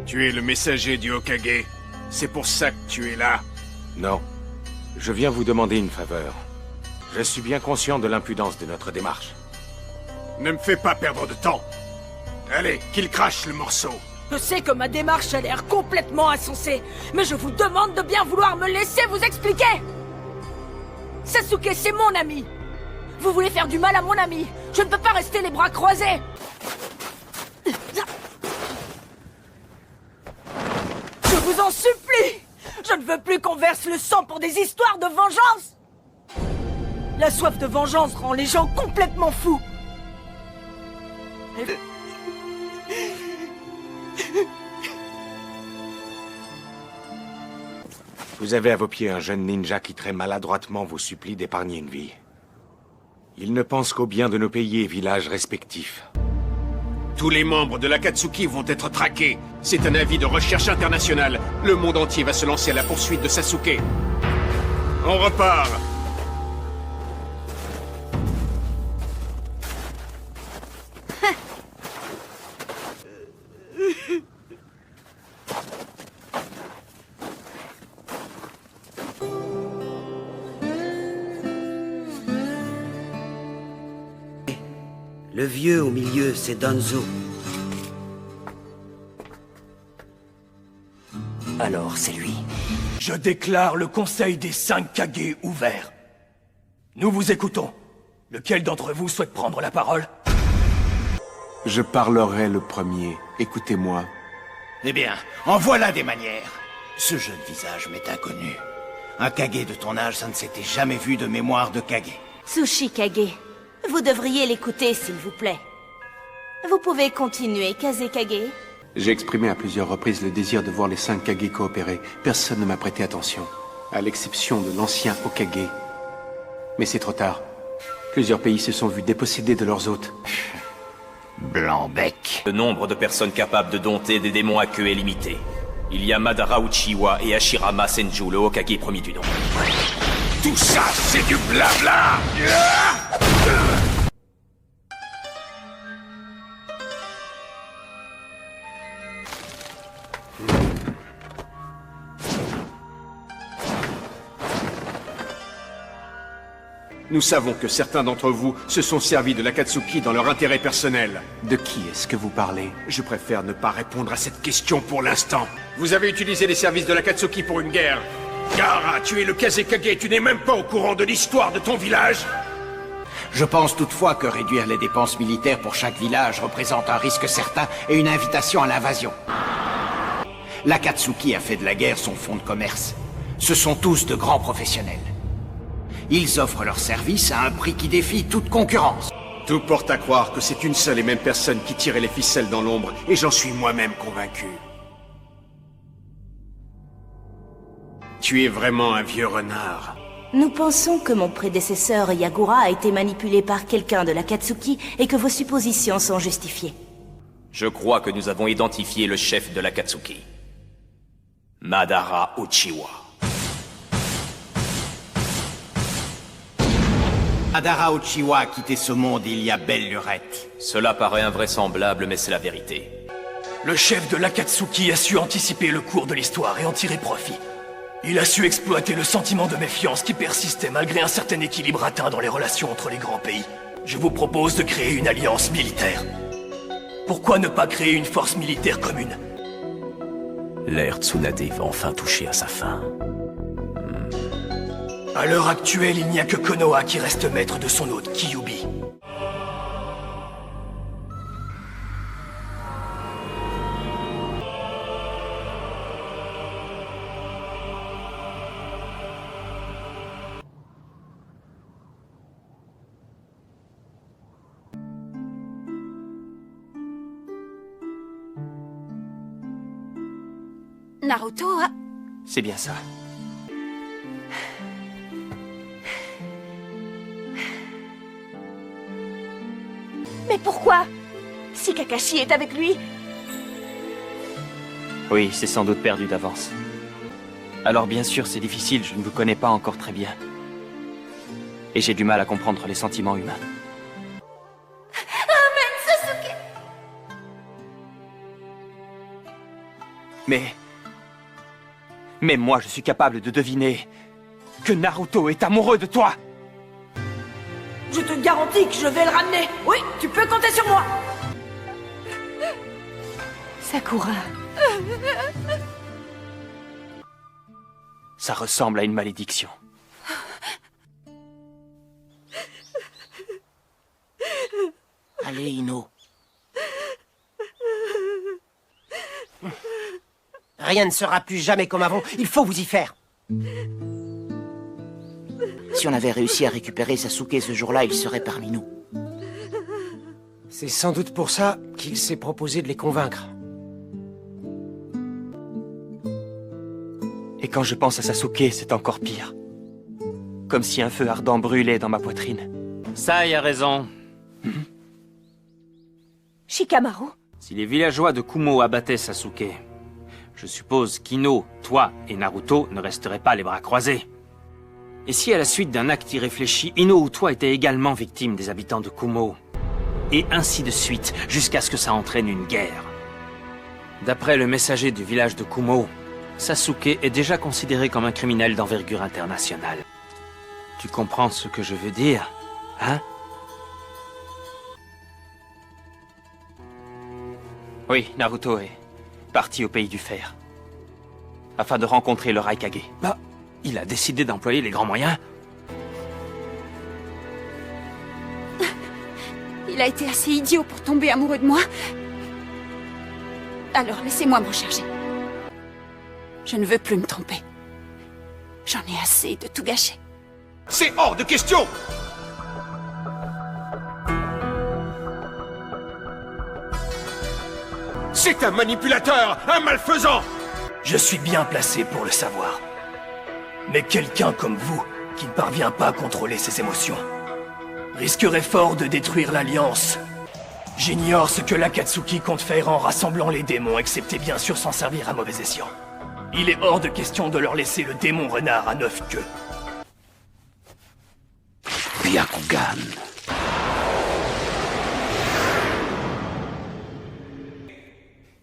Tu es le messager du Hokage. C'est pour ça que tu es là. Non. Je viens vous demander une faveur. Je suis bien conscient de l'impudence de notre démarche. Ne me fais pas perdre de temps. Allez, qu'il crache le morceau. Je sais que ma démarche a l'air complètement insensée, mais je vous demande de bien vouloir me laisser vous expliquer. Sasuke, c'est mon ami. Vous voulez faire du mal à mon ami. Je ne peux pas rester les bras croisés. Je vous en supplie. Je ne veux plus qu'on verse le sang pour des histoires de vengeance. La soif de vengeance rend les gens complètement fous. Vous avez à vos pieds un jeune ninja qui très maladroitement vous supplie d'épargner une vie. Il ne pense qu'au bien de nos pays et villages respectifs. Tous les membres de l'Akatsuki vont être traqués. C'est un avis de recherche internationale. Le monde entier va se lancer à la poursuite de Sasuke. On repart. Le vieux au milieu, c'est Danzo. Alors, c'est lui. Je déclare le conseil des 5 Kage ouvert. Nous vous écoutons. Lequel d'entre vous souhaite prendre la parole? Je parlerai le premier. Écoutez-moi. Eh bien, en voilà des manières. Ce jeune visage m'est inconnu. Un Kage de ton âge, ça ne s'était jamais vu de mémoire de Kage. Tsushi Kage, vous devriez l'écouter, s'il vous plaît. Vous pouvez continuer, Kazekage. J'ai exprimé à plusieurs reprises le désir de voir les 5 Kage coopérer. Personne ne m'a prêté attention, à l'exception de l'ancien Hokage. Mais c'est trop tard. Plusieurs pays se sont vus dépossédés de leurs hôtes. Blanc-bec. Le nombre de personnes capables de dompter des démons à queue est limité. Il y a Madara Uchiwa et Hashirama Senju, le Hokage premier du nom. Tout ça, c'est du blabla. Nous savons que certains d'entre vous se sont servis de l'Akatsuki dans leur intérêt personnel. De qui est-ce que vous parlez? Je préfère ne pas répondre à cette question pour l'instant. Vous avez utilisé les services de l'Akatsuki pour une guerre. Gaara, tu es le Kazekage et tu n'es même pas au courant de l'histoire de ton village. Je pense toutefois que réduire les dépenses militaires pour chaque village représente un risque certain et une invitation à l'invasion. L'Akatsuki a fait de la guerre son fonds de commerce. Ce sont tous de grands professionnels. Ils offrent leurs services à un prix qui défie toute concurrence. Tout porte à croire que c'est une seule et même personne qui tirait les ficelles dans l'ombre, et j'en suis moi-même convaincu. Tu es vraiment un vieux renard. Nous pensons que mon prédécesseur Yagura a été manipulé par quelqu'un de l'Akatsuki et que vos suppositions sont justifiées. Je crois que nous avons identifié le chef de l'Akatsuki. Madara Uchiwa. Madara Uchiwa a quitté ce monde il y a belle lurette. Cela paraît invraisemblable, mais c'est la vérité. Le chef de l'Akatsuki a su anticiper le cours de l'histoire et en tirer profit. Il a su exploiter le sentiment de méfiance qui persistait malgré un certain équilibre atteint dans les relations entre les grands pays. Je vous propose de créer une alliance militaire. Pourquoi ne pas créer une force militaire commune? L'ère Tsunade va enfin toucher à sa fin. À l'heure actuelle, il n'y a que Konoha qui reste maître de son hôte, Kyuubi. Naruto a... C'est bien ça. Mais pourquoi? Si Kakashi est avec lui... Oui, c'est sans doute perdu d'avance. Alors bien sûr, c'est difficile, je ne vous connais pas encore très bien. Et j'ai du mal à comprendre les sentiments humains. Mais moi, je suis capable de deviner que Naruto est amoureux de toi. Je te garantis que je vais le ramener. Oui, tu peux compter sur moi. Sakura. Ça ressemble à une malédiction. Allez, Ino. Rien ne sera plus jamais comme avant. Il faut vous y faire. Si on avait réussi à récupérer Sasuke ce jour-là, il serait parmi nous. C'est sans doute pour ça qu'il s'est proposé de les convaincre. Et quand je pense à Sasuke, c'est encore pire. Comme si un feu ardent brûlait dans ma poitrine. Sai a raison. Shikamaru. Si les villageois de Kumo abattaient Sasuke, je suppose qu'Ino, toi et Naruto ne resteraient pas les bras croisés. Et si à la suite d'un acte irréfléchi, Ino ou toi étaient également victimes des habitants de Kumo, et ainsi de suite, jusqu'à ce que ça entraîne une guerre. D'après le messager du village de Kumo, Sasuke est déjà considéré comme un criminel d'envergure internationale. Tu comprends ce que je veux dire, hein? Oui, Naruto est parti au pays du fer. Afin de rencontrer le Raikage. Bah, il a décidé d'employer les grands moyens. Il a été assez idiot pour tomber amoureux de moi. Alors laissez-moi m'en charger. Je ne veux plus me tromper. J'en ai assez de tout gâcher. C'est hors de question! C'est un manipulateur, un malfaisant! Je suis bien placé pour le savoir. Mais quelqu'un comme vous, qui ne parvient pas à contrôler ses émotions, risquerait fort de détruire l'Alliance. J'ignore ce que l'Akatsuki compte faire en rassemblant les démons, excepté bien sûr s'en servir à mauvais escient. Il est hors de question de leur laisser le démon renard à 9 queues. Byakugan.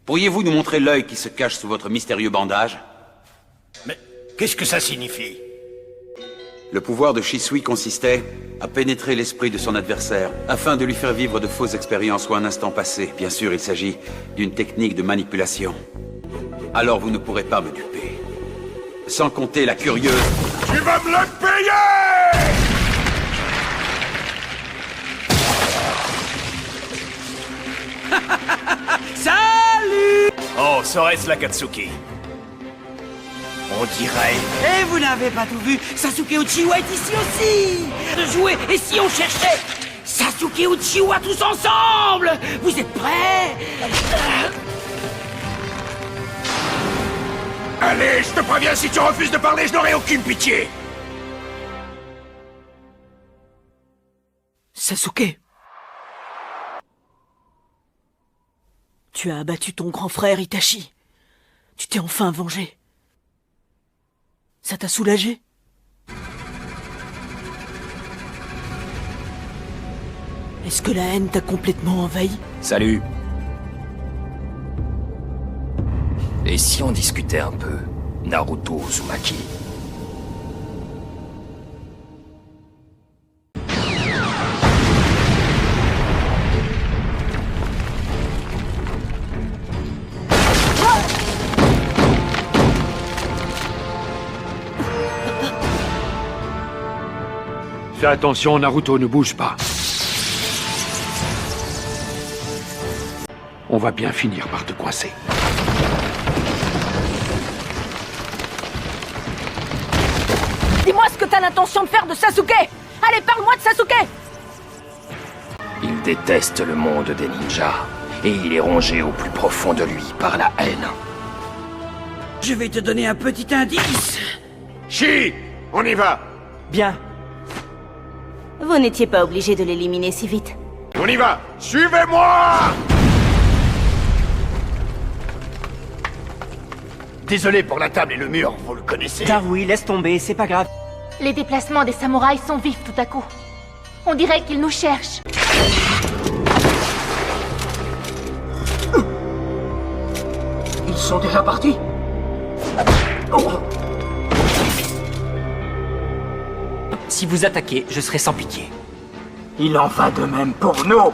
Pourriez-vous nous montrer l'œil qui se cache sous votre mystérieux bandage? Mais qu'est-ce que ça signifie? Le pouvoir de Shisui consistait à pénétrer l'esprit de son adversaire, afin de lui faire vivre de fausses expériences ou un instant passé. Bien sûr, il s'agit d'une technique de manipulation. Alors vous ne pourrez pas me duper. Sans compter la curieuse... Tu vas me le payer! Salut! Oh, serait-ce l'Akatsuki? On dirait. Et vous n'avez pas tout vu, Sasuke Uchiwa est ici aussi. De jouer, et si on cherchait Sasuke Uchiwa tous ensemble? Vous êtes prêts? Allez, je te préviens, si tu refuses de parler, je n'aurai aucune pitié! Sasuke. Tu as abattu ton grand frère Itachi. Tu t'es enfin vengé. Ça t'a soulagé? Est-ce que la haine t'a complètement envahi? Salut. Et si on discutait un peu, Naruto Uzumaki? Fais attention, Naruto, ne bouge pas. On va bien finir par te coincer. Dis-moi ce que t'as l'intention de faire de Sasuke! Allez, parle-moi de Sasuke! Il déteste le monde des ninjas, et il est rongé au plus profond de lui par la haine. Je vais te donner un petit indice. Chi! On y va! Bien. Vous n'étiez pas obligé de l'éliminer si vite. On y va! Suivez-moi! Désolé pour la table et le mur, vous le connaissez. Ah oui, laisse tomber, c'est pas grave. Les déplacements des samouraïs sont vifs tout à coup. On dirait qu'ils nous cherchent. Ils sont déjà partis? Si vous attaquez, je serai sans pitié. Il en va de même pour nous.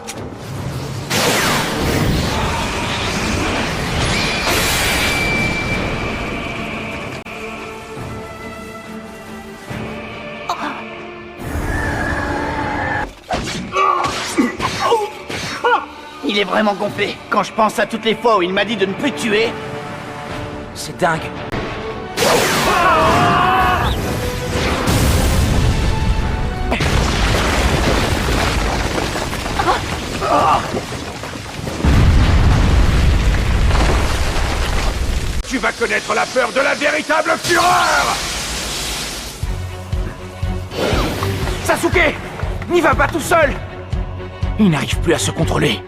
Il est vraiment gonflé. Quand je pense à toutes les fois où il m'a dit de ne plus tuer... C'est dingue. Tu vas connaître la peur de la véritable fureur! Sasuke! N'y va pas tout seul! Il n'arrive plus à se contrôler.